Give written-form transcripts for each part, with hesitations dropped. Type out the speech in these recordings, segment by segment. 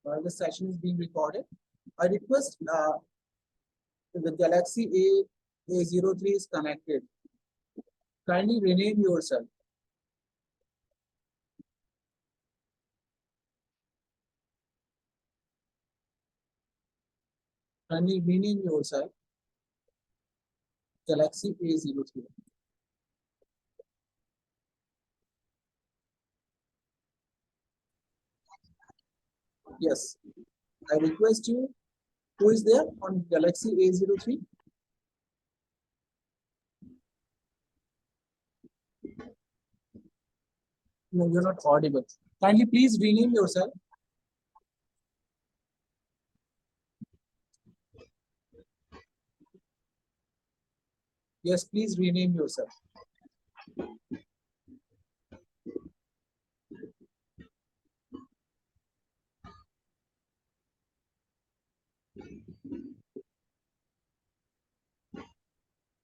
The session is being recorded. I request the Galaxy A03 is connected. Kindly rename yourself. Kindly rename yourself. Galaxy A03. Yes, I request you. Who is there on Galaxy A03? No, you're not audible. Kindly please rename yourself. Yes, please rename yourself.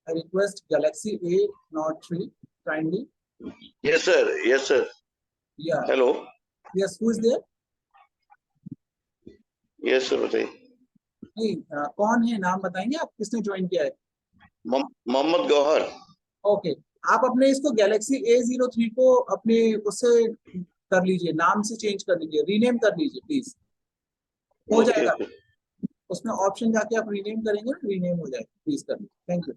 I request Galaxy A03 kindly. Yes, sir. Yes, sir. Yeah. Hello. Yes, who is there? Yes, sir. बताइए. नहीं, कौन है, नाम बताएंगे आप, किसने join किया है? मोहम्मद गौहर. ओके, आप अपने इसको गैलेक्सी A03 को अपने उससे कर लीजिए, नाम से चेंज कर लीजिए, रीनेम कर लीजिए प्लीज, हो जाएगा. उसमें ऑप्शन जाके आप रीनेम करेंगे, रीनेम हो जाएगा, प्लीज कर लीजिए. Thank you.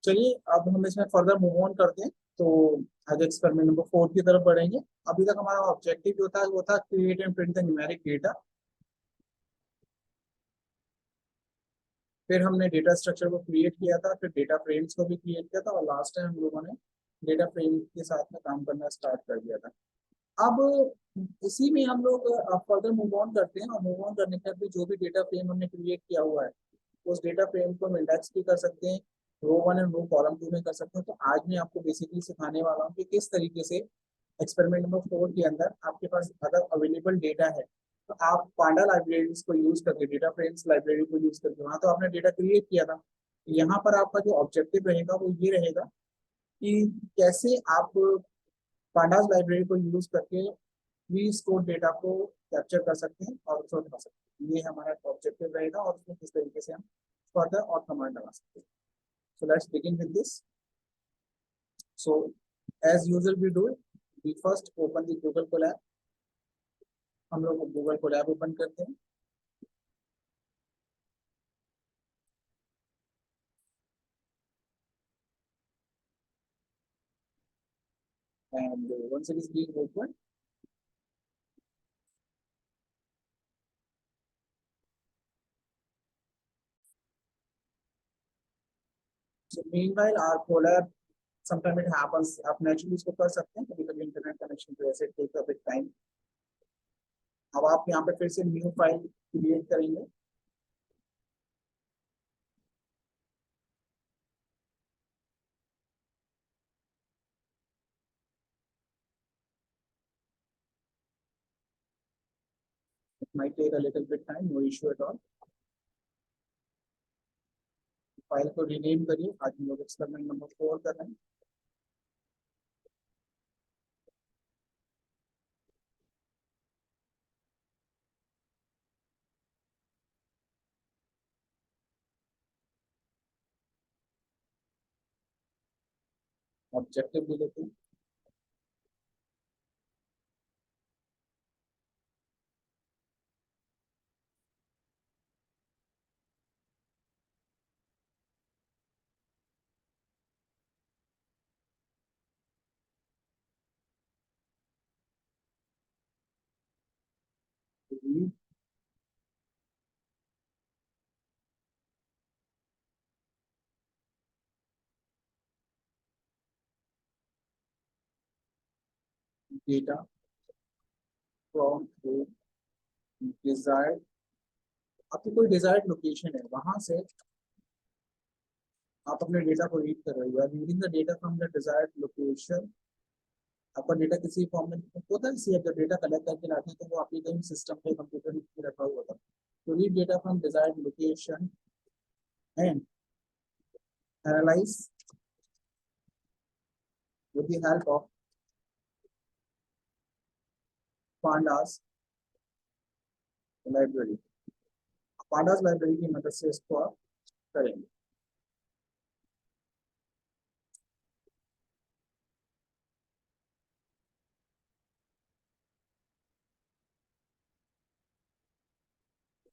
चलिए अब हम इसमें फर्दर मूव ऑन करते हैं. तो आज एक्सपेरिमेंट नंबर 4 की तरफ बढ़ेंगे. अभी तक हमारा ऑब्जेक्टिव जो था वो था create and print the numeric data. फिर हमने डेटा स्ट्रक्चर को क्रिएट किया था, फिर डेटा फ्रेम्स को भी क्रिएट किया था, और लास्ट टाइम हम लोगों ने डेटा फ्रेम के साथ में काम करना स्टार्ट कर दिया था. अब इसी में हम लोग फर्दर मूव ऑन करते हैं, और मूव ऑन करने के बाद जो भी डेटा फ्रेम हमने क्रिएट किया हुआ है उस डेटा फ्रेम को हम इंडेक्स भी कर सकते हैं, रो 1 एंड रो कॉलम 2 में कर सकते हैं. तो आज मैं आपको बेसिकली सिखाने वाला हूँ कि किस तरीके से एक्सपेरिमेंट नंबर 4 के अंदर आपके पास अगर अवेलेबल डेटा है तो आप पांडा लाइब्रेरीज को यूज करके, डेटा फ्रेम्स लाइब्रेरी को यूज करके, वहां तो आपने डेटा क्रिएट किया था. यहाँ पर आपका जो ऑब्जेक्टिव रहेगा वो ये रहेगा कि कैसे आप पांडास लाइब्रेरी को यूज करके भी स्टोर डेटा को कैप्चर कर सकते हैं और उसको दिखा सकते हैं. ये हमारा ऑब्जेक्टिव रहेगा, और उसमें किस तरीके से हम फर्दर और कमांड लगा सकते हैं. So let's begin with this. So as usual we do, we first open the Google Colab. हम लोग Google Colab ओपन करते हैं. And once it is being opened, so meanwhile our Colab, sometimes it happens, आप naturally इसको कर सकते हैं, कभी-कभी इंटरनेट कनेक्शन की वजह से टेक अ बिट टाइम. अब आप यहाँ पे फिर से न्यू फाइल क्रिएट करेंगे. It might take a little bit time, no issue at all. File को रीनेम करिए. आज हम लोग एक्सपेरिमेंट नंबर 4 कर रहे हैं. ऑब्जेक्टिव भी लेते हैं. डेटा फ्रॉम डिजायर्ड, आपकी कोई डिजायर्ड लोकेशन है, वहां से आप अपने डेटा को रीड कर रहे हो. Reading the data from the desired location आपका डेटा किसी फॉर्म में होता है, इसलिए जब डेटा कलेक्ट करके लाते हैं तो वो आपके कहीं सिस्टम पे कंप्यूटर में रखा हुआ था। तो read data from desired location and analyse with the help of pandas library. pandas library की मदद से इसको आप करेंगे।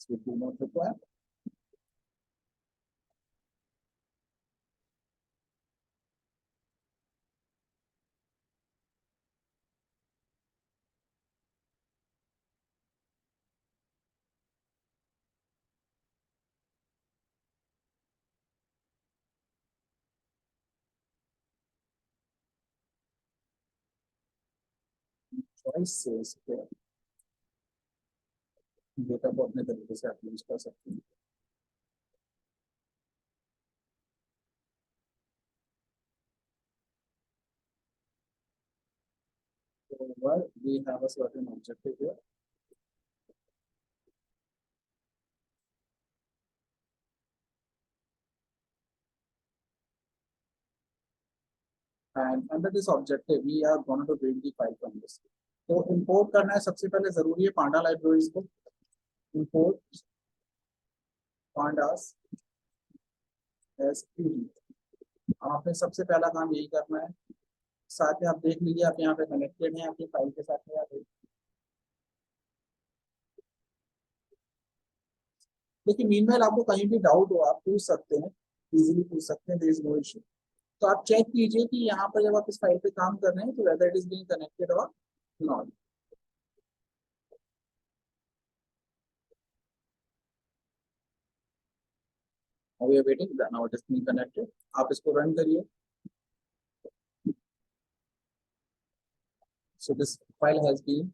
इसमें do not require। चॉइस से इसके डेटा को अपने तरीके से आप यूज कर सकते हैं। So we have a certain objective here. And under this objective we are going to build the file from this। तो import करना है, सबसे पहले जरूरी है पांडा लाइब्रेरीज को import pandas as pd। आपने सबसे पहला काम यही करना है। साथ में आप देख लीजिए आप यहाँ पे कनेक्टेड हैं आपकी फाइल के साथ में। आप देखिए मीनवाइल आपको कहीं भी डाउट हो आप पूछ सकते हैं, इजीली पूछ सकते हैं, देयर इज नो इशू। तो आप चेक कीजिए कि यहाँ पर जब आप इस फाइल पे काम कर रहे हैं तो whether it is being connected और not. We are waiting, now it is being connected. आप इसको रन करिए। So this file has been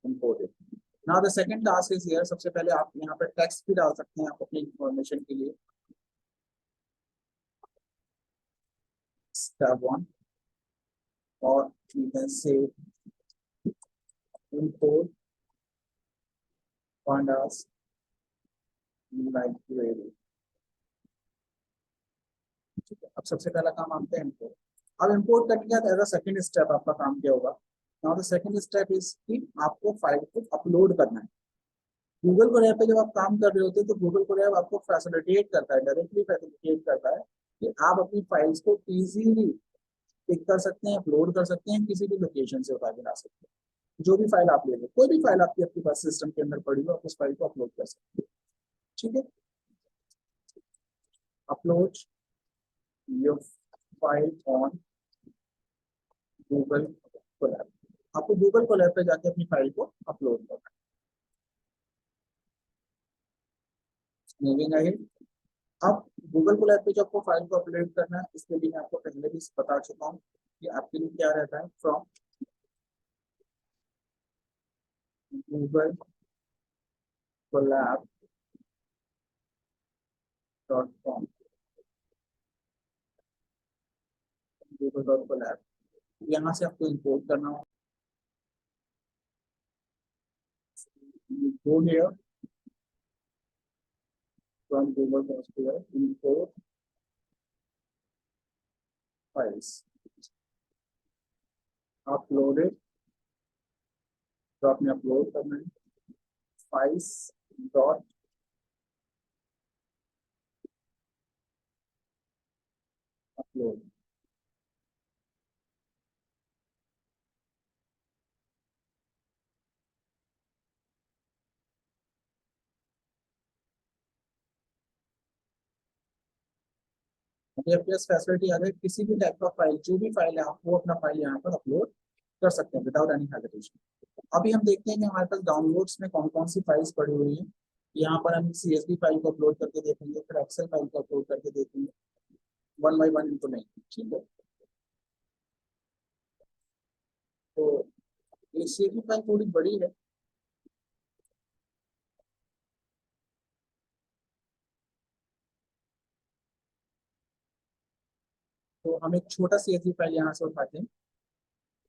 imported. Now the second task is here. सबसे पहले आप यहाँ पर टेक्स्ट भी डाल सकते हैं आप अपनी इंफॉर्मेशन के लिए। स्टेप 1 और you can say import pandas library। ठीक है, अब सबसे पहला काम आपका इम्पोर्ट। अब इम्पोर्ट करने के बाद एज अ सेकंड स्टेप आपका काम क्या होगा। Now the second step is कि आपको फाइल को अपलोड करना है। गूगल कोलैब पे जब आप काम कर रहे होते हैं तो गूगल कोलैब आपको फैसिलिटेट करता है, डायरेक्टली फैसिलिटेट करता है कि आप अपनी फाइल्स को इजीली पिक कर सकते हैं, अपलोड कर सकते हैं, किसी भी लोकेशन से उठा के ला सकते हैं। जो भी फाइल आप ले लो, कोई भी फाइल आपकी आपके पास सिस्टम के अंदर पड़ी हो, आप उस फाइल को अपलोड कर सकते हैं। ठीक है, upload your file on Google Colab. आपको गूगल कोलैब पे जाके अपनी फाइल को अपलोड करना है। Moving ahead. अब गूगल कोलैब पे जो आपको फाइल को अपलोड करना है इसके लिए मैं आपको पहले भी बता चुका हूँ कि आपके लिए क्या रहता है, फ्रॉम गूगल कोलैब .com। गूगल.कोलैब यहाँ से आपको इंपोर्ट करना हो। go here from Google Translate, import files, upload it। तो आपने अपलोड करना है files डॉट अपलोड। अभी आपके पास फैसिलिटी आ गई, किसी भी टाइप का फाइल, जो भी फाइल है आप वो अपना फाइल यहाँ पर अपलोड कर सकते हैं विदाउट एनी हेजिटेशन। अभी हम देखते हैं कि हमारे पास डाउनलोड्स में कौन कौन सी फाइल्स पड़ी हुई हैं। यहाँ पर हम CSV फाइल को अपलोड करके देखेंगे, फिर एक्सेल फाइल को अपलोड करके देखेंगे, वन बाई वन इनको नहीं। ठीक है, तो ये CSV फाइल थोड़ी बड़ी है, तो हम एक छोटा CSV फाइल यहाँ से उठाते हैं।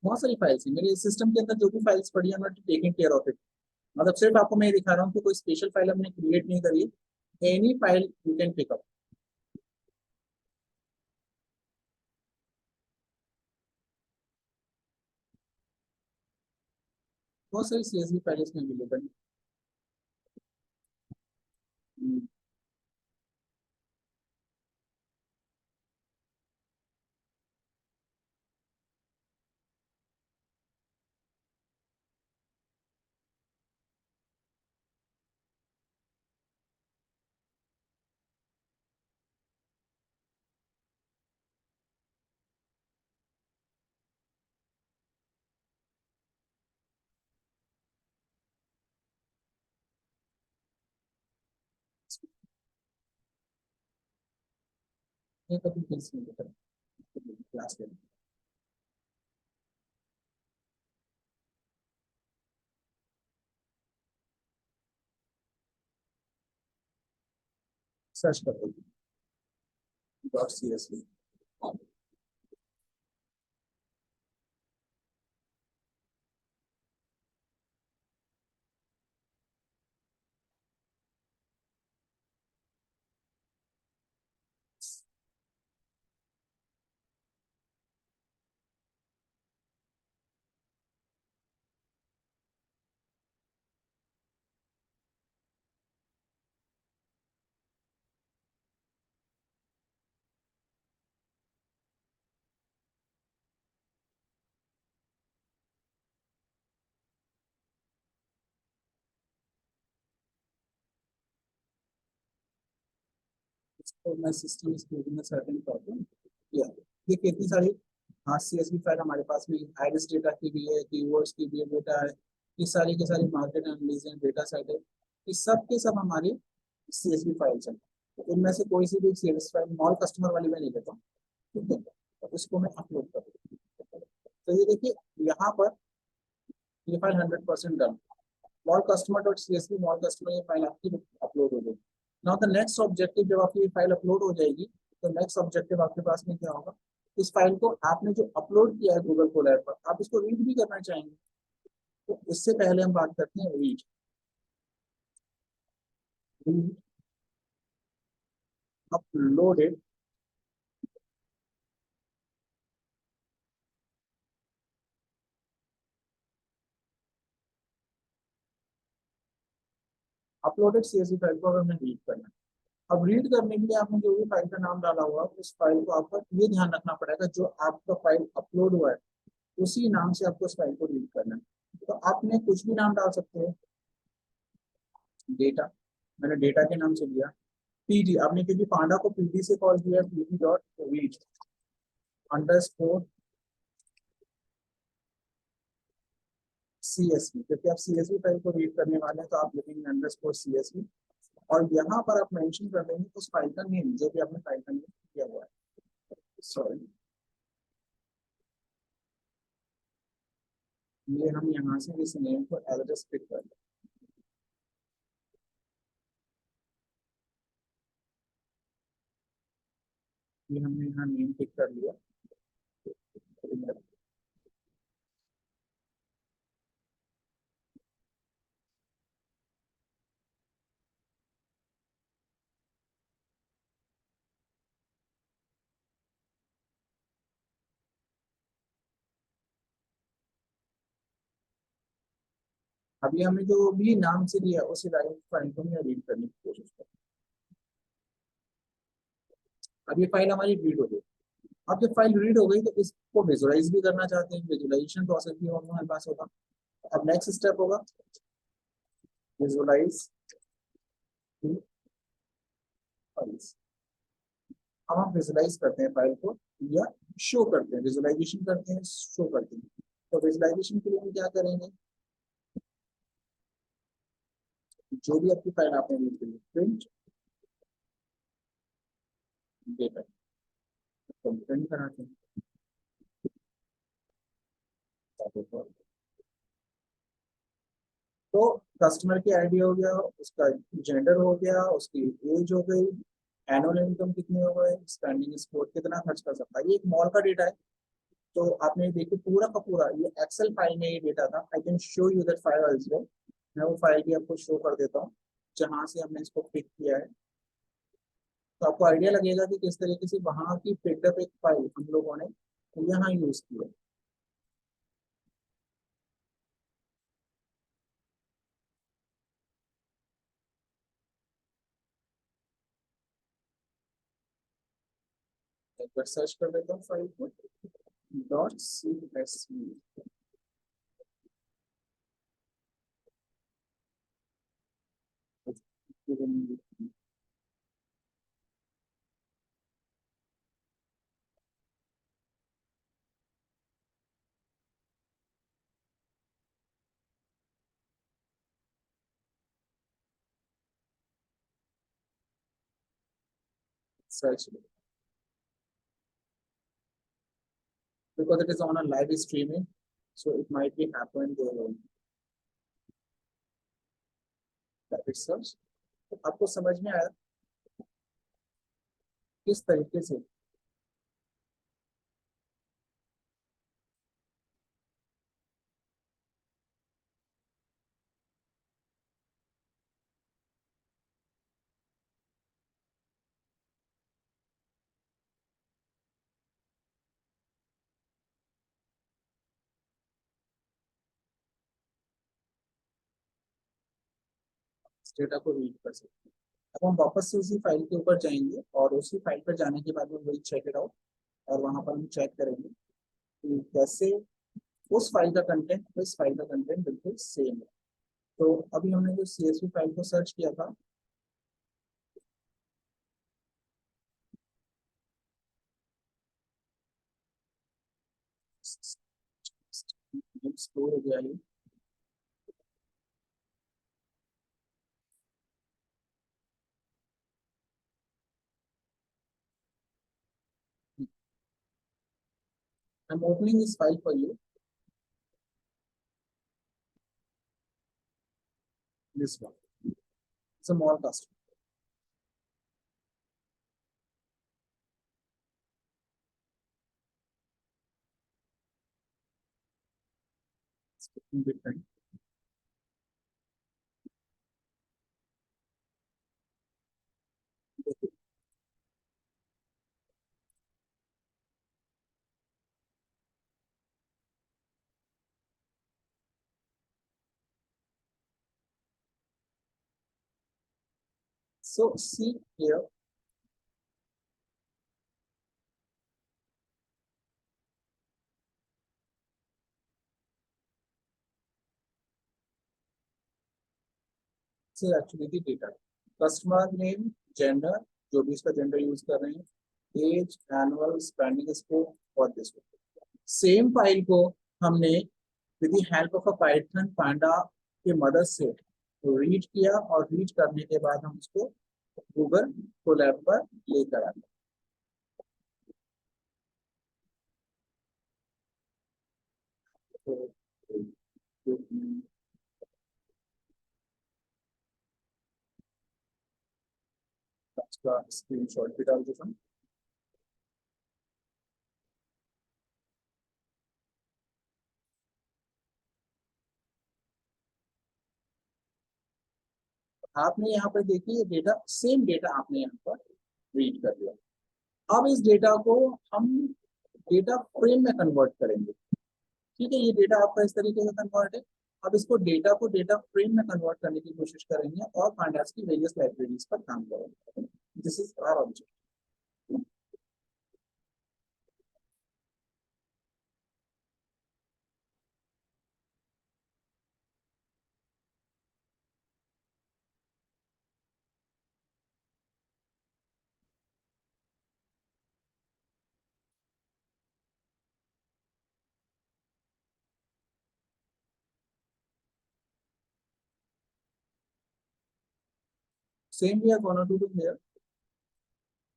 बहुत सारी फाइल्स है मेरे सिस्टम के अंदर, जो भी फाइल्स पड़ी है मैं टेकिंग केयर ऑफ इट। मतलब सिर्फ आपको मैं ये दिखा रहा हूँ कि कोई स्पेशल फाइल हमने क्रिएट नहीं करी, any file you can pick up. बहुत सारी सीएसवी फाइल इसमें अवेलेबल है। ये कभी किसी क्लास में सर्च कर डॉट सी एस वी तो मैं system is creating a certain problem या ये कितनी सारी हाँ सीएसवी फाइल हमारे पास में आइरिस डेटा की भी है, कीवर्ड्स की भी डेटा है, ये सारी के सारी मार्केट एनालिसिस है, डेटा सेट है, ये सब के सब हमारी सीएसवी फाइल्स हैं। तो इनमें से कोई सी भी सीएसवी फाइल मॉल कस्टमर वाली मैं नहीं लेता हूँ, ठीक है, तो उसको मैं अपलोड कर दूँ। तो ये देखिए यहाँ पर ये file 100% done, mall customer dot C S P mall customer, ये फाइल आपकी अपलोड हो गई। नाउ द नेक्स्ट ऑब्जेक्टिव, जब आपकी ये फाइल अपलोड हो जाएगी तो नेक्स्ट ऑब्जेक्टिव आपके पास में क्या होगा, इस फाइल को आपने जो अपलोड किया है गूगल कोलैब पर, आप इसको रीड भी करना चाहेंगे। तो इससे पहले हम बात करते हैं read. Read uploaded uploaded CSV file को अगर हमें रीड करना है, अब रीड करने के लिए आपने जो भी फाइल का नाम डाला हुआ उस फाइल को आपको ये ध्यान रखना पड़ेगा, जो आपका फाइल अपलोड हुआ है उसी नाम से आपको उस फाइल को रीड करना है। तो आपने कुछ भी नाम डाल सकते हो, डेटा, मैंने डेटा के नाम से लिया, पीडी आपने क्योंकि पांडा को पीडी से कॉल किया, PD dot read underscore CSV, क्योंकि आप सीएसवी फाइल को रीड करने वाले हैं तो आप लिखेंगे अंडरस्कोर सीएसवी, और यहाँ पर आप मेंशन कर देंगे उस फाइल का नेम जो भी आपने फाइल का नेम किया हुआ है। सॉरी, ये हम यहाँ से इस नेम को एड्रेस पिक कर लें। ये हमने यहाँ नेम पिक कर लिया। अभी हमें जो भी नाम से लिया उसी फाइल को मैं रीड करने की कोशिश करूँ। अब ये फाइल हमारी रीड हो गई। अब जब फाइल रीड हो गई तो इसको विजुअलाइज भी करना चाहते हैं, विजुअलाइजेशन प्रोसेस भी हमारे पास होगा। अब नेक्स्ट स्टेप होगा विजुअलाइज फाइल्स। अब हम विजुअलाइज करते हैं फाइल को या शो करते हैं, विजुअलाइजेशन करते हैं, शो करते हैं। तो विजुअलाइजेशन के लिए हम क्या करेंगे, जो भी आपकी फाइल आपने रीड करी प्रिंट डेटा, तो प्रिंट कराते हैं। तो कस्टमर की आईडी हो गया, उसका जेंडर हो गया, उसकी एज हो गई, एनुअल इनकम कितनी हो गई, स्पेंडिंग स्पोर्ट कितना खर्च कर सकता है, ये एक मॉल का डेटा है। तो आपने देखिए पूरा का पूरा ये एक्सेल फाइल में ये डेटा था। I can show you that file also. मैं वो फाइल भी आपको शो कर देता हूँ जहाँ से हमने इसको पिक किया है। तो आपको आइडिया लगेगा कि किस तरीके से वहाँ की पिकअप एक फाइल हम लोगों ने यहाँ यूज की है। एक बार सर्च कर लेता हूँ फाइल को, dot C S search, because it is on a live streaming, so it might be happened rapid search। तो आपको समझ में आया किस तरीके से इस डेटा को रीड कर सकते हैं। अब हम वापस से उसी फाइल के ऊपर जाएंगे और उसी फाइल पर जाने के बाद हम वही चेक इट आउट, और वहां पर हम चेक करेंगे कि कैसे उस फाइल का कंटेंट इस फाइल का कंटेंट बिल्कुल सेम है। तो अभी हमने जो CSV फाइल को सर्च किया था, स्टोर हो गया ये। I'm opening this file for you, this one, it's a mall customer। It's different। So see here, this is actually the data, customer name, gender, जो भी इसका जेंडर यूज कर रहे हैं, एज, एनुअल स्पेंडिंग स्कोप और this. Same file को हमने with the help of a Python panda की मदद से रीड किया, और रीड करने के बाद हम उसको गूगल कोलैब पर लेकर आए। तो का स्क्रीनशॉट भी डाल देता हूँ। आपने यहाँ पर देखिए डेटा, सेम डेटा आपने यहाँ पर रीड कर लिया। अब इस डेटा को हम डेटा फ्रेम में कन्वर्ट करेंगे। ठीक है, ये डेटा आपका इस तरीके से कन्वर्ट है। अब इसको डेटा को डेटा फ्रेम में कन्वर्ट करने की कोशिश करेंगे और पांडास की वेरियस लाइब्रेरीज पर काम करेंगे। This is our object. Same we are gonna to do here,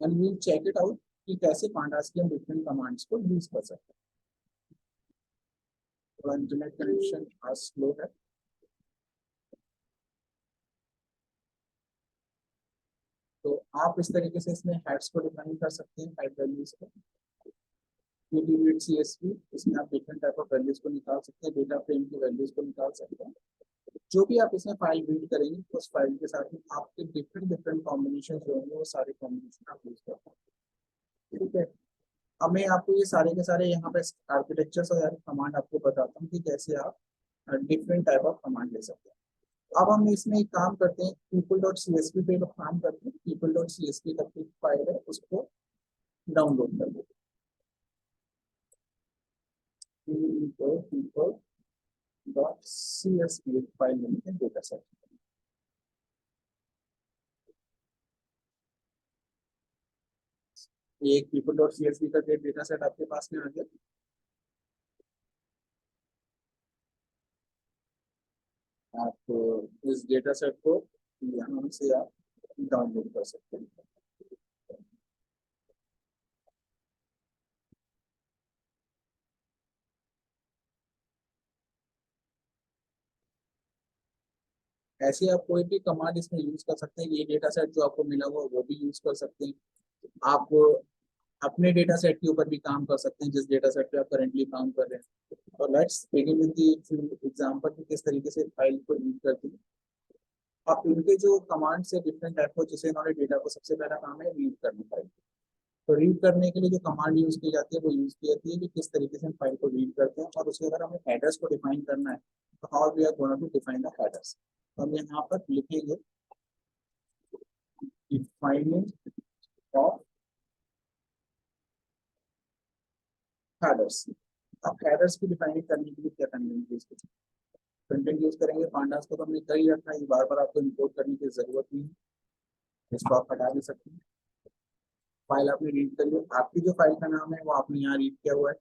and we will check it out कि कैसे पांडास की हम डिफरेंट कमांड्स को यूज कर सकते हैं। तो इंटरनेट कनेक्शन आज स्लो है, तो आप इस तरीके से इसमें हेड्स को डिफाइन कर सकते हैं, हेड वैल्यूज को। पीटीबीट सीएसवी, इसमें आप डिफरेंट टाइप ऑफ वैल्यूज को निकाल सकते हैं, डेटा फ्रेम की वैल्यूज को निकाल सकते हैं। जो भी आप इसमें फाइल रीड करेंगे उस फाइल के साथ में आपके डिफरेंट डिफरेंट कॉम्बिनेशन जो होंगे वो सारे कॉम्बिनेशन आप यूज करते हैं। ठीक है, अब मैं आपको ये सारे के सारे यहाँ पे आर्किटेक्चर और कमांड आपको बताता हूँ कि कैसे आप डिफरेंट टाइप ऑफ कमांड ले सकते हैं। अब हम इसमें एक काम करते हैं, people dot C S P पे लोग काम करते हैं, people dot C S P का फाइल है उसको डाउनलोड कर लेते हैं। People dot C S P file में डेटा सेट, एक people dot C S P का डेटा सेट आपके पास में आ गया। आप इस डेटा सेट को यहाँ से आप डाउनलोड कर सकते हैं। ऐसे आप कोई भी कमांड इसमें यूज कर सकते हैं, ये डेटा सेट जो आपको मिला हुआ वो भी यूज कर सकते हैं। आप अपने डेटा सेट के ऊपर भी काम कर सकते हैं जिस डेटा सेट पे आप करेंटली काम कर रहे हैं। और let's begin with the example कि किस तरीके से फाइल को रीड करते हैं। आप इनके जो कमांड से डिफरेंट टाइप को, जैसे इन्होंने डेटा को सबसे पहला काम है रीड करना फाइल, तो रीड करने के लिए जो कमांड यूज की जाती है वो यूज की जाती है कि किस तरीके से हम फाइल को रीड करते हैं। और उसके अगर हमें हेडर्स को डिफाइन करना है तो how we are going to define the headers, तो हम यहाँ पर लिखेंगे डिफाइनिंग ऑफ हेडर्स। अब हेडर्स की डिफाइनिंग करने के लिए क्या कंटेंट यूज करेंगे, कंटेंट यूज करेंगे। पांडास को तो हमने कर ही रखा है, बार बार आपको इंपोर्ट करने की जरूरत नहीं है, इसको आप हटा भी सकते हैं। फाइल आपने रीड कर ली, आपकी जो फाइल का नाम है वो आपने यहाँ रीड किया हुआ है,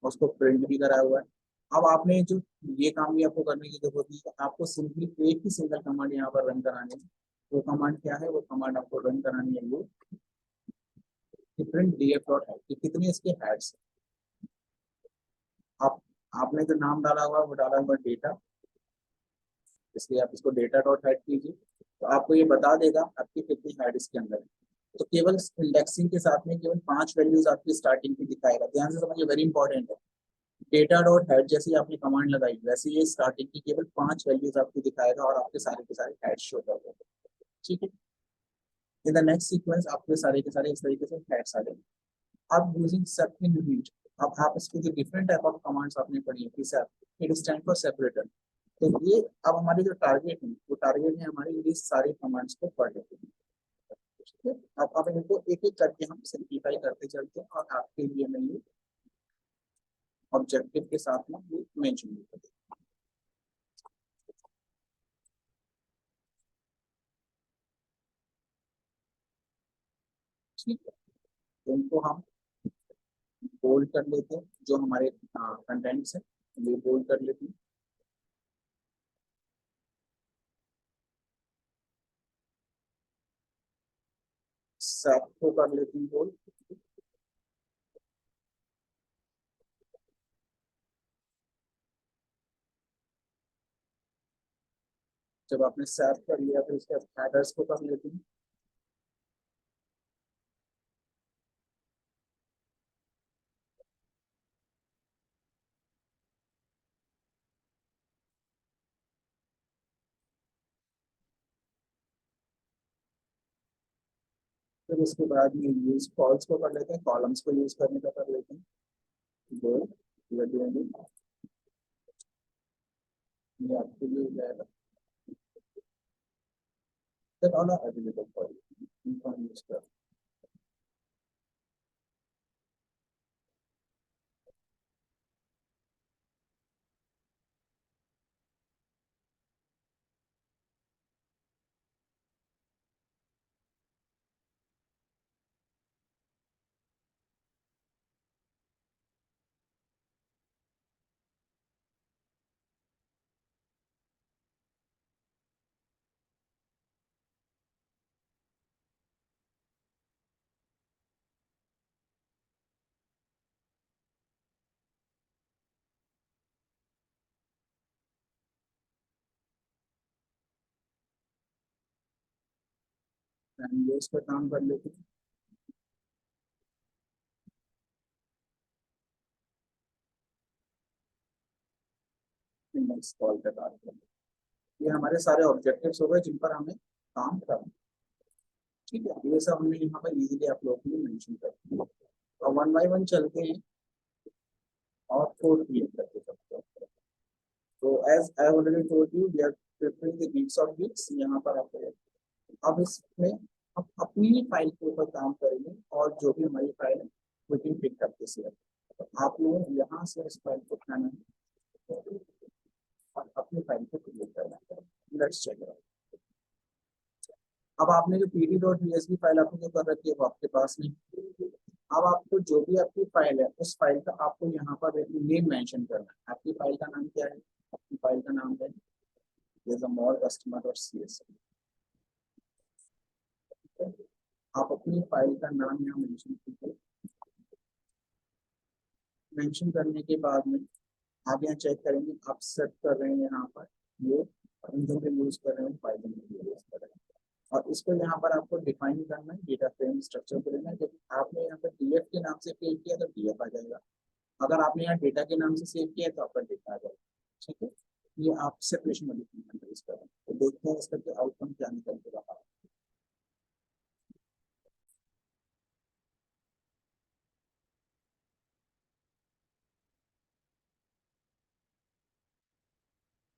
उसको प्रिंट भी करा हुआ है। अब आपने जो ये काम भी आपको करने की जरूरत नहीं है, आपको सिंपली एक ही सिंगल कमांड यहाँ पर रन करानी है। वो कमांड क्या है, वो कमांड आपको रन करानी है वो डिफरेंट डीएफ डॉट है कि कितने इसके हेड्स। आप आपने जो नाम डाला हुआ है वो डाला हुआ डेटा, इसलिए आप इसको डेटा डॉट हेड कीजिए, तो आपको ये बता देगा आपकी कितनी हेड इसके अंदर है। तो केवल इंडेक्सिंग के साथ में केवल 5 वैल्यूज आपकी स्टार्टिंग की दिखाएगा, ध्यान से समझिए, वेरी इंपॉर्टेंट है। डेटा डॉट हेड जैसे आपने कमांड लगाई वैसे ये स्टार्टिंग की केवल 5 वैल्यूज आपको दिखाएगा और आपके सारे के सारे हेड शो कर देगा। ठीक है, इन द नेक्स्ट सीक्वेंस आपके सारे के सारे इस तरीके से हेड्स आ जाएंगे। अब यूजिंग सेपरेट यूनिट, अब आप इसके जो डिफरेंट टाइप ऑफ कमांड्स आपने पढ़ी है, इट स्टैंड फॉर सेपरेटर। तो ये अब हमारी जो टारगेट है वो टारगेट है हमारे ये सारे कमांड्स को पढ़ लेते हैं। ठीक है, अब इनको एक एक करके हम सिंप्लीफाई करते चलते हैं और आपके लिए मैं ये ऑब्जेक्टिव के साथ में ये मेंशन भी करते हैं। ठीक है, तो इनको हम बोल्ड कर लेते हैं, जो हमारे कंटेंट्स है ये बोल्ड कर लेते हैं। सब को कर लेते हैं बोल्ड। जब आपने सेव कर लिया फिर उसके बाद हेडर्स को कर लेते हैं। फिर उसके बाद ये यूज कॉल्स को कर लेते हैं, कॉलम्स को यूज करने का कर लेते हैं। बोल्ड ये आपके लिए हो जाएगा, that all are available for you, you can use them। इस पर काम कर लेते हैं। इस कॉल पे बात करेंगे। ये हमारे सारे ऑब्जेक्टिव्स हो गए जिन पर हमें काम करना है। ठीक है, ये सब हमने यहाँ पर इजीली आप लोगों के लिए मेंशन कर दिया। और वन बाय वन चलते हैं और कोड क्रिएट करके चलते हैं। तो as I already told you we are preparing the gigs of gigs. यहाँ पर आप अब इसमें हम अपनी ही फाइल के ऊपर काम करेंगे और जो भी हमारी फाइल है वो भी पिक करके से आप लोग यहाँ से इस फाइल को उठाना है और अपनी फाइल को क्रिएट करना है। Let's check it out. अब आपने जो pd.csv फाइल आपने जो कर रखी है वो आपके पास नहीं। अब आपको जो भी आपकी फाइल है उस फाइल का आपको यहाँ पर नेम मेंशन करना है। आपकी फाइल का नाम क्या है? आपकी फाइल का नाम है मोर कस्टमर और CS। आप अपनी फाइल का नाम यहाँ मेंशन कीजिए। मेंशन करने के बाद में आप यहाँ चेक करेंगे आप सेट कर रहे हैं यहाँ पर ये इंजन में यूज कर रहे हैं, फाइल में यूज कर रहे हैं और इसको यहाँ पर आपको डिफाइन करना है। डेटा फ्रेम स्ट्रक्चर को लेना है। जब आपने यहाँ पर DF के नाम से सेव किया तो DF आ जाएगा। अगर आपने यहाँ डेटा के नाम से सेव किया है तो आपका डेटा आ जाएगा। ठीक है, ये आप सेपरेशन वाली इस पर तो देखते हैं इसका आउटकम क्या निकलता है।